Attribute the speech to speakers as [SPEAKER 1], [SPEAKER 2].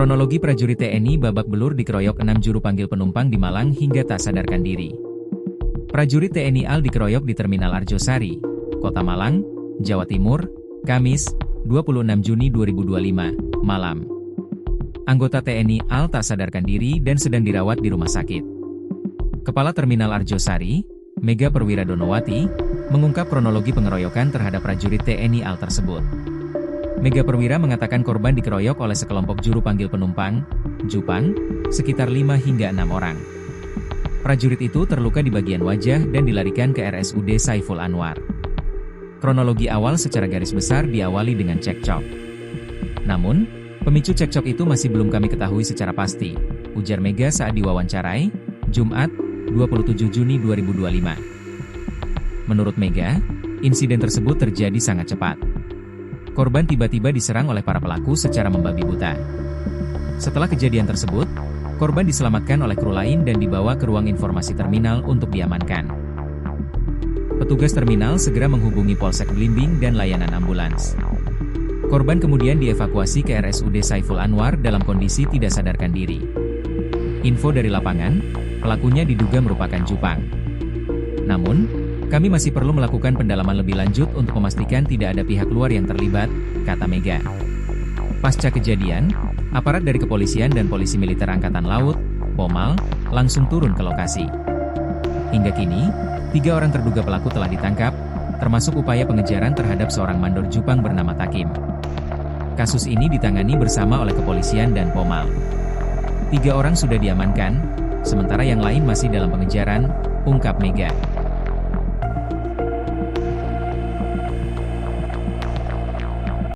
[SPEAKER 1] Kronologi prajurit TNI babak belur dikeroyok 6 juru panggil penumpang di Malang hingga tak sadarkan diri. Prajurit TNI AL dikeroyok di Terminal Arjosari, Kota Malang, Jawa Timur, Kamis, 26 Juni 2025, malam. Anggota TNI AL tak sadarkan diri dan sedang dirawat di rumah sakit. Kepala Terminal Arjosari, Mega Perwira Donowati, mengungkap kronologi pengeroyokan terhadap prajurit TNI AL tersebut. Mega Perwira mengatakan korban dikeroyok oleh sekelompok juru panggil penumpang, Jupang, sekitar 5 hingga 6 orang. Prajurit itu terluka di bagian wajah dan dilarikan ke RSUD Saiful Anwar. Kronologi awal secara garis besar diawali dengan cekcok. Namun, pemicu cekcok itu masih belum kami ketahui secara pasti, ujar Mega saat diwawancarai, Jumat, 27 Juni 2025. Menurut Mega, insiden tersebut terjadi sangat cepat. Korban tiba-tiba diserang oleh para pelaku secara membabi buta. Setelah kejadian tersebut, korban diselamatkan oleh kru lain dan dibawa ke ruang informasi terminal untuk diamankan. Petugas terminal segera menghubungi Polsek Blimbing dan layanan ambulans. Korban kemudian dievakuasi ke RSUD Saiful Anwar dalam kondisi tidak sadarkan diri. Info dari lapangan, pelakunya diduga merupakan Jupang. Namun, kami masih perlu melakukan pendalaman lebih lanjut untuk memastikan tidak ada pihak luar yang terlibat, kata Mega. Pasca kejadian, aparat dari kepolisian dan polisi militer Angkatan Laut, Pomal, langsung turun ke lokasi. Hingga kini, 3 orang terduga pelaku telah ditangkap, termasuk upaya pengejaran terhadap seorang mandor Jupang bernama Takim. Kasus ini ditangani bersama oleh kepolisian dan Pomal. 3 orang sudah diamankan, sementara yang lain masih dalam pengejaran, ungkap Mega.